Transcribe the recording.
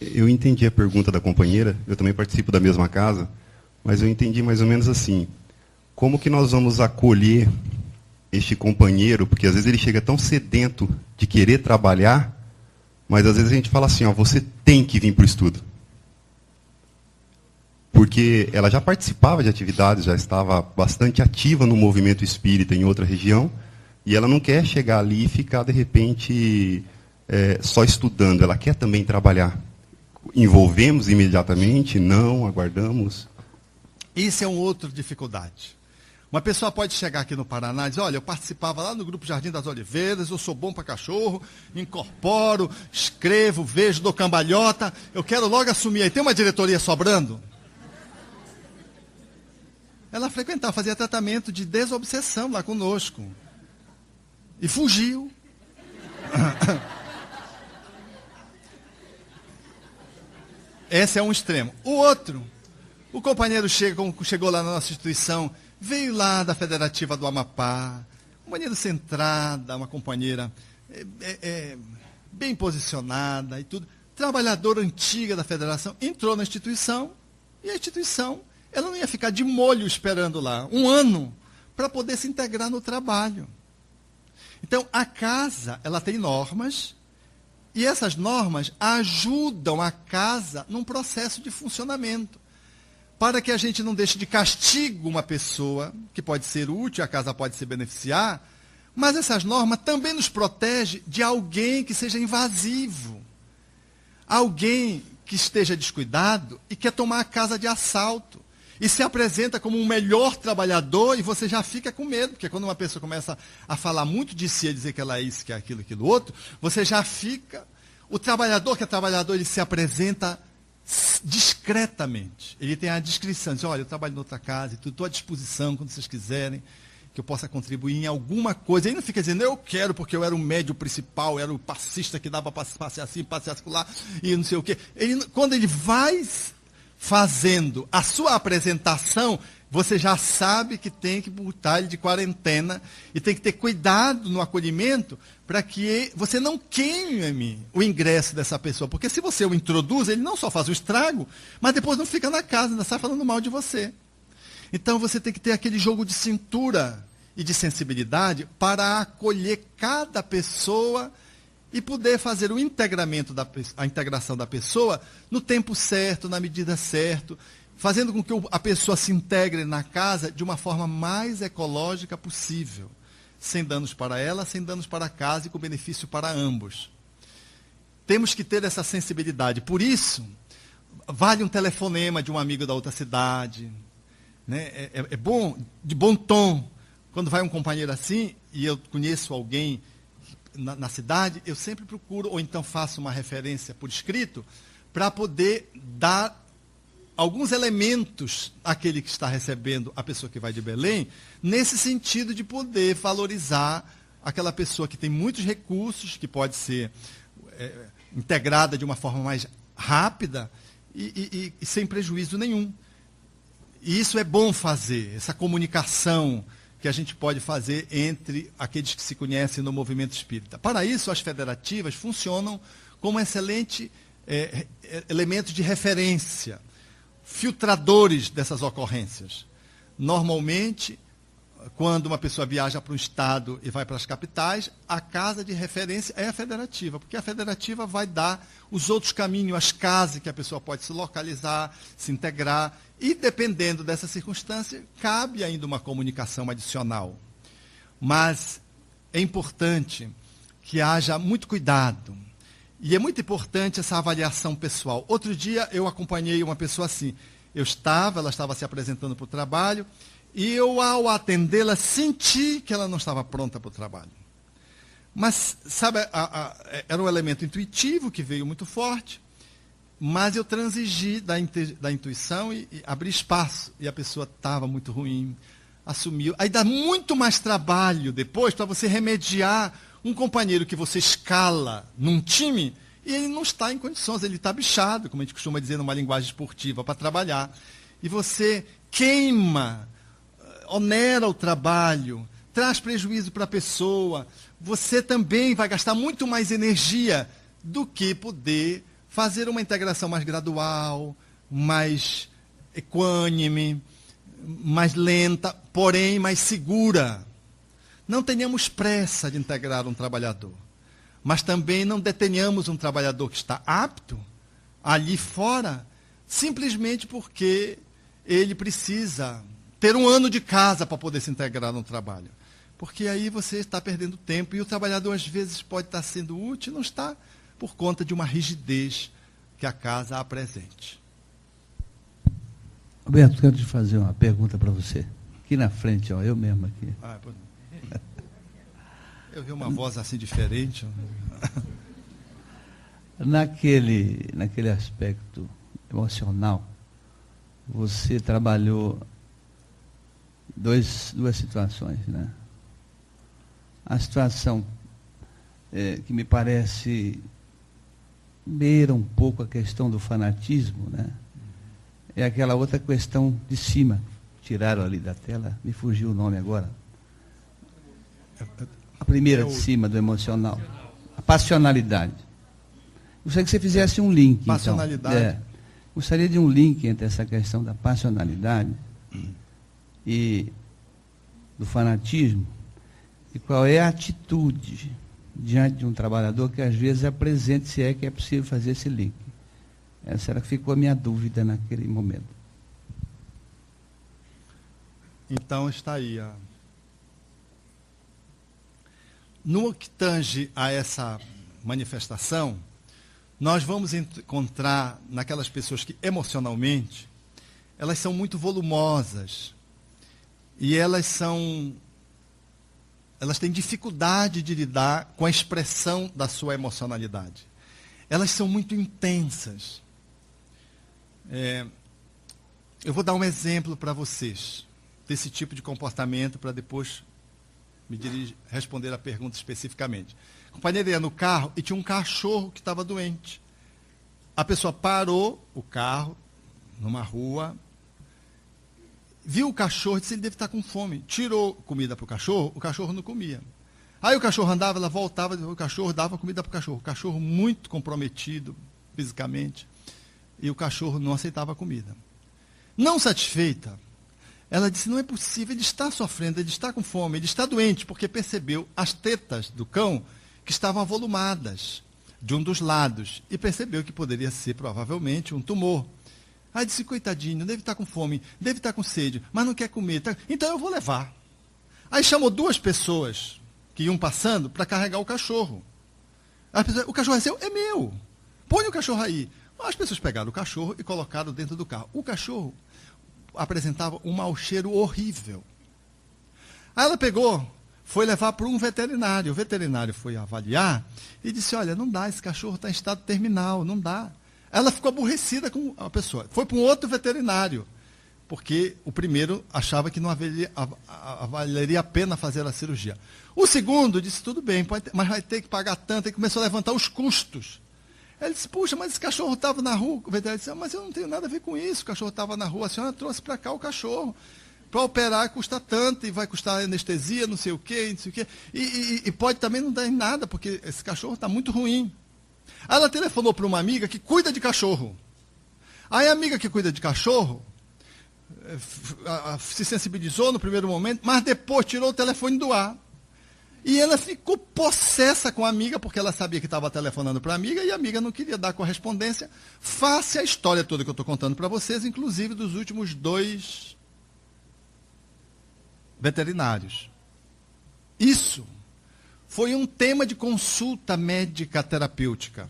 Eu entendi a pergunta da companheira, eu também participo da mesma casa, mas eu entendi mais ou menos assim, como que nós vamos acolher este companheiro, porque às vezes ele chega tão sedento de querer trabalhar, mas às vezes a gente fala assim, ó, você tem que vir para o estudo. Porque ela já participava de atividades, já estava bastante ativa no movimento espírita em outra região, e ela não quer chegar ali e ficar, de repente, só estudando, ela quer também trabalhar. Envolvemos imediatamente? Não, aguardamos? Isso é uma outra dificuldade. Uma pessoa pode chegar aqui no Paraná e dizer, olha, eu participava lá no Grupo Jardim das Oliveiras, eu sou bom para cachorro, incorporo, escrevo, vejo, dou cambalhota, eu quero logo assumir. Aí tem uma diretoria sobrando? Ela frequentava, fazia tratamento de desobsessão lá conosco. E fugiu. Esse é um extremo. O outro, o companheiro chegou lá na nossa instituição, veio lá da Federativa do Amapá, companheira centrada, uma companheira bem posicionada e tudo, trabalhadora antiga da federação, entrou na instituição, e a instituição, ela não ia ficar de molho esperando lá, 1 ano, para poder se integrar no trabalho. Então, a casa, ela tem normas, e essas normas ajudam a casa num processo de funcionamento. Para que a gente não deixe de castigo uma pessoa, que pode ser útil, a casa pode se beneficiar, mas essas normas também nos protegem de alguém que seja invasivo. Alguém que esteja descuidado e quer tomar a casa de assalto. E se apresenta como um melhor trabalhador e você já fica com medo, porque quando uma pessoa começa a falar muito de si, a dizer que ela é isso, que é aquilo, aquilo outro, você já fica... O trabalhador que é trabalhador, ele se apresenta discretamente. Ele tem a descrição, diz, olha, eu trabalho em outra casa e tudo, estou à disposição quando vocês quiserem, que eu possa contribuir em alguma coisa. Ele não fica dizendo, eu quero porque eu era o médio principal, eu era o passista que dava para passear assim, passear lá, e não sei o quê. Quando ele vai fazendo a sua apresentação, você já sabe que tem que botar ele de quarentena e tem que ter cuidado no acolhimento para que você não queime o ingresso dessa pessoa. Porque se você o introduz, ele não só faz o estrago, mas depois não fica na casa, ainda sai falando mal de você. Então você tem que ter aquele jogo de cintura e de sensibilidade para acolher cada pessoa e poder fazer o integramento a integração da pessoa no tempo certo, na medida certa, fazendo com que a pessoa se integre na casa de uma forma mais ecológica possível, sem danos para ela, sem danos para a casa e com benefício para ambos. Temos que ter essa sensibilidade. Por isso, vale um telefonema de um amigo da outra cidade. Né? É bom, de bom tom, quando vai um companheiro assim, e eu conheço alguém na cidade, eu sempre procuro, ou então faço uma referência por escrito, para poder dar alguns elementos àquele que está recebendo a pessoa que vai de Belém, nesse sentido de poder valorizar aquela pessoa que tem muitos recursos, que pode ser integrada de uma forma mais rápida e sem prejuízo nenhum. E isso é bom fazer, essa comunicação que a gente pode fazer entre aqueles que se conhecem no movimento espírita. Para isso, as federativas funcionam como excelente elemento de referência, filtradores dessas ocorrências. Normalmente, quando uma pessoa viaja para um estado e vai para as capitais, a casa de referência é a federativa, porque a federativa vai dar os outros caminhos, as casas que a pessoa pode se localizar, se integrar, e dependendo dessa circunstância, cabe ainda uma comunicação adicional. Mas é importante que haja muito cuidado. E é muito importante essa avaliação pessoal. Outro dia eu acompanhei uma pessoa assim. Ela estava se apresentando para o trabalho, e eu, ao atendê-la, senti que ela não estava pronta para o trabalho. Mas, sabe, era um elemento intuitivo que veio muito forte, mas eu transigi da intuição e abri espaço. E a pessoa estava muito ruim, assumiu. Aí dá muito mais trabalho depois para você remediar um companheiro que você escala num time e ele não está em condições, ele está bichado, como a gente costuma dizer numa linguagem esportiva, para trabalhar. E você queima, onera o trabalho, traz prejuízo para a pessoa. Você também vai gastar muito mais energia do que poder fazer uma integração mais gradual, mais equânime, mais lenta, porém mais segura. Não tenhamos pressa de integrar um trabalhador, mas também não detenhamos um trabalhador que está apto ali fora, simplesmente porque ele precisa ter um ano de casa para poder se integrar no trabalho. Porque aí você está perdendo tempo e o trabalhador às vezes pode estar sendo útil e não está por conta de uma rigidez que a casa apresente. Roberto, quero te fazer uma pergunta para você. Aqui na frente, ó, eu mesmo aqui. Eu vi uma voz assim diferente. Naquele aspecto emocional, você trabalhou duas situações, né? A situação que me parece beira um pouco a questão do fanatismo, né? É aquela outra questão de cima, tiraram ali da tela, me fugiu o nome agora. A primeira de cima, do emocional. A passionalidade. Gostaria que você fizesse um link. Passionalidade. Então. Gostaria de um link entre essa questão da passionalidade e do fanatismo, e qual é a atitude diante de um trabalhador que às vezes apresente, se é que é possível fazer esse link. Essa era que ficou a minha dúvida naquele momento. Então está aí. No que tange a essa manifestação, nós vamos encontrar naquelas pessoas que emocionalmente, elas são muito volumosas e elas têm dificuldade de lidar com a expressão da sua emocionalidade. Elas são muito intensas. Eu vou dar um exemplo para vocês desse tipo de comportamento para depois responder a pergunta especificamente. A companheira ia no carro e tinha um cachorro que estava doente. A pessoa parou o carro numa rua, viu o cachorro e disse: ele deve estar com fome. Tirou comida para o cachorro não comia. Aí o cachorro andava, ela voltava, o cachorro dava comida para o cachorro. O cachorro muito comprometido fisicamente. E o cachorro não aceitava a comida. Não satisfeita, ela disse: não é possível, ele está sofrendo, ele está com fome, ele está doente, porque percebeu as tetas do cão que estavam avolumadas de um dos lados, e percebeu que poderia ser provavelmente um tumor. Aí disse: coitadinho, deve estar com fome, deve estar com sede, mas não quer comer, então eu vou levar. Aí chamou duas pessoas que iam passando para carregar o cachorro. O cachorro é seu? É meu. Põe o cachorro aí. As pessoas pegaram o cachorro e colocaram dentro do carro. O cachorro apresentava um mau cheiro horrível. Aí ela pegou, foi levar para um veterinário. O veterinário foi avaliar e disse: olha, não dá, esse cachorro está em estado terminal, não dá. Ela ficou aborrecida com a pessoa. Foi para um outro veterinário, porque o primeiro achava que não valeria a pena fazer a cirurgia. O segundo disse: tudo bem, mas vai ter que pagar tanto, e começou a levantar os custos. Ele disse: puxa, mas esse cachorro estava na rua. O veterinário disse: mas eu não tenho nada a ver com isso, o cachorro estava na rua, a senhora trouxe para cá o cachorro. Para operar custa tanto, e vai custar anestesia, não sei o quê, não sei o quê. E pode também não dar em nada, porque esse cachorro está muito ruim. Aí ela telefonou para uma amiga que cuida de cachorro. Aí a amiga que cuida de cachorro se sensibilizou no primeiro momento, mas depois tirou o telefone do ar. E ela ficou possessa com a amiga, porque ela sabia que estava telefonando para a amiga, e a amiga não queria dar correspondência. Face a história toda que eu estou contando para vocês, inclusive dos últimos 2 veterinários. Isso foi um tema de consulta médica terapêutica.